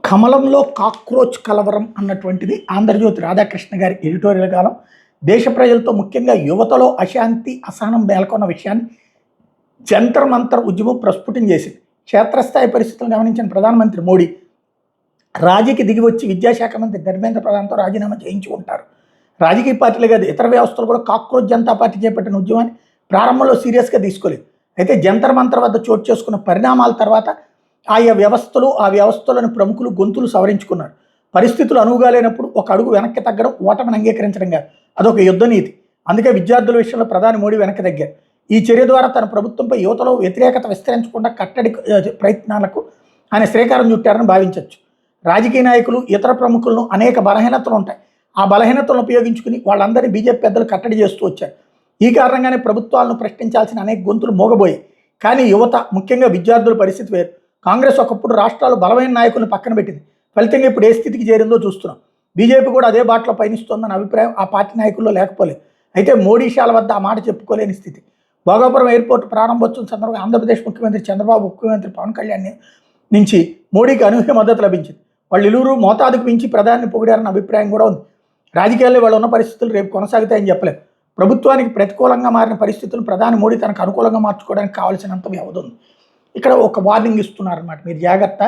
కమలంలో cockroach కలవరం అన్నటువంటిది ఆంధ్రజ్యోతి రాధాకృష్ణ గారి ఎడిటోరియల్ కాలం. దేశ ప్రజలతో ముఖ్యంగా యువతలో అశాంతి అసహనం మేల్కొన్న విషయాన్ని జంతర్ మంతర్ ఉద్యమం ప్రస్ఫుటం చేసింది. క్షేత్రస్థాయి పరిస్థితులను గమనించిన ప్రధానమంత్రి మోడీ రాజీకి దిగి వచ్చి విద్యాశాఖ మంత్రి ధర్మేంద్ర ప్రధాన్తో రాజీనామా చేయించుకుంటారు. రాజకీయ పార్టీలు కాదు, ఇతర వ్యవస్థలు కూడా కాక్రోచ్ జనతా పార్టీ చేపట్టిన ఉద్యమాన్ని ప్రారంభంలో సీరియస్గా తీసుకోలేదు. అయితే జంతర్ మంతర్ వద్ద చోటు చేసుకున్న పరిణామాల తర్వాత ఆయా వ్యవస్థలు ఆ వ్యవస్థలోని ప్రముఖులు గొంతులు సవరించుకున్నారు. పరిస్థితులు అనువుగా లేనప్పుడు ఒక అడుగు వెనక్కి తగ్గడం ఓటమిని అంగీకరించడం కాదు, అదొక యుద్ధ నీతి. అందుకే విద్యార్థుల విషయంలో ప్రధాని మోడీ వెనక్కి తగ్గారు. ఈ చర్య ద్వారా తన ప్రభుత్వంపై యువతలో వ్యతిరేకత విస్తరించకుండా కట్టడి ప్రయత్నాలకు ఆయన శ్రీకారం చుట్టారని భావించవచ్చు. రాజకీయ నాయకులు ఇతర ప్రముఖులను అనేక బలహీనతలు ఉంటాయి. ఆ బలహీనతలను ఉపయోగించుకుని వాళ్ళందరినీ బీజేపీ పెద్దలు కట్టడి చేస్తూ వచ్చారు. ఈ కారణంగానే ప్రభుత్వాలను ప్రశ్నించాల్సిన అనేక గొంతులు మోగబోయాయి. కానీ యువత, ముఖ్యంగా విద్యార్థుల పరిస్థితి వేరు. కాంగ్రెస్ ఒకప్పుడు రాష్ట్రాలు బలమైన నాయకులను పక్కన పెట్టింది. ఫలితంగా ఇప్పుడు ఏ స్థితికి చేరిందో చూస్తున్నాం. బీజేపీ కూడా అదే బాటలో పయనిస్తోందన్న అభిప్రాయం ఆ పార్టీ నాయకుల్లో లేకపోలేదు. అయితే మోడీశాల వద్ద ఆ మాట చెప్పుకోలేని స్థితి. భోగాపురం ఎయిర్పోర్ట్ ప్రారంభోత్సవం సందర్భంగా ఆంధ్రప్రదేశ్ ముఖ్యమంత్రి చంద్రబాబు, ముఖ్యమంత్రి పవన్ కళ్యాణ్ నుంచి మోడీకి అనూహ్య మద్దతు లభించింది. వాళ్ళు ఇరువురు మోతాదుకు మించి ప్రధాని పొగిడారన్న అభిప్రాయం కూడా ఉంది. రాజకీయాల్లో వాళ్ళు ఉన్న పరిస్థితులు రేపు కొనసాగుతాయని చెప్పలేము. ప్రభుత్వానికి ప్రతికూలంగా మారిన పరిస్థితులు ప్రధాని మోడీ తనకు అనుకూలంగా మార్చుకోవడానికి కావాల్సినంత వ్యవధి ఉంది. ఇక్కడ ఒక వార్నింగ్ ఇస్తున్నారన్నమాట, మీరు జాగ్రత్త,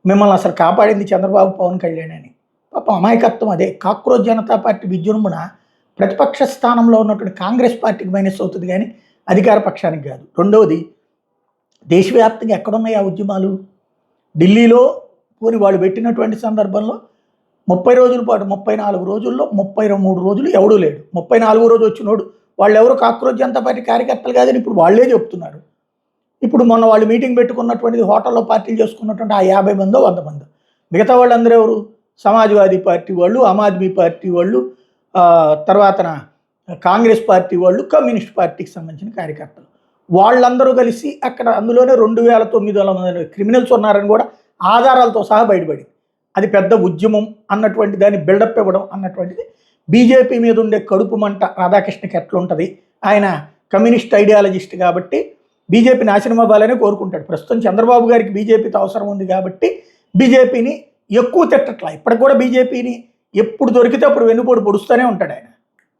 మిమ్మల్ని అసలు కాపాడింది చంద్రబాబు, పవన్ కళ్యాణ్ అని. పాపం అమాయకత్వం అదే. కాక్రోచ్ జనతా పార్టీ విజృంభణ ప్రతిపక్ష స్థానంలో ఉన్నటువంటి కాంగ్రెస్ పార్టీకి మైనస్ అవుతుంది కానీ అధికార పక్షానికి కాదు. రెండవది, దేశవ్యాప్తంగా ఎక్కడున్నాయి ఆ ఉద్యమాలు? ఢిల్లీలో పోని వాళ్ళు పెట్టినటువంటి సందర్భంలో 30 రోజుల పాటు 34 రోజుల్లో 33 రోజులు ఎవడూ లేడు. 34వ రోజు వచ్చినోడు వాళ్ళు ఎవరు కాక్రోచ్ జనతా పార్టీ కార్యకర్తలు కాదని ఇప్పుడు వాళ్ళే చెప్తున్నారు. ఇప్పుడు మొన్న వాళ్ళు మీటింగ్ పెట్టుకున్నటువంటిది హోటల్లో పార్టీలు చేసుకున్నటువంటి ఆ 50 మందో 100 మందో. మిగతా వాళ్ళందరూ ఎవరు? సమాజ్వాదీ పార్టీ వాళ్ళు, ఆమ్ ఆద్మీ పార్టీ వాళ్ళు, తర్వాత కాంగ్రెస్ పార్టీ వాళ్ళు, కమ్యూనిస్ట్ పార్టీకి సంబంధించిన కార్యకర్తలు. వాళ్ళందరూ కలిసి అక్కడ అందులోనే 2900 మంది క్రిమినల్స్ ఉన్నారని కూడా ఆధారాలతో సహా బయటపడింది. అది పెద్ద ఉద్యమం అన్నటువంటి దాన్ని బిల్డప్ ఇవ్వడం అన్నటువంటిది బీజేపీ మీద ఉండే కడుపు మంట రాధాకృష్ణకి ఎట్లుంటుంది. ఆయన కమ్యూనిస్ట్ ఐడియాలజిస్ట్ కాబట్టి బీజేపీ నాశనం అవ్వాలని కోరుకుంటాడు. ప్రస్తుతం చంద్రబాబు గారికి బీజేపీతో అవసరం ఉంది కాబట్టి బీజేపీని ఎక్కువ తిట్టట్లా. ఇప్పటికి కూడా బీజేపీని ఎప్పుడు దొరికితే అప్పుడు వెన్నుపోటు పొడుస్తూనే ఉంటాడు ఆయన.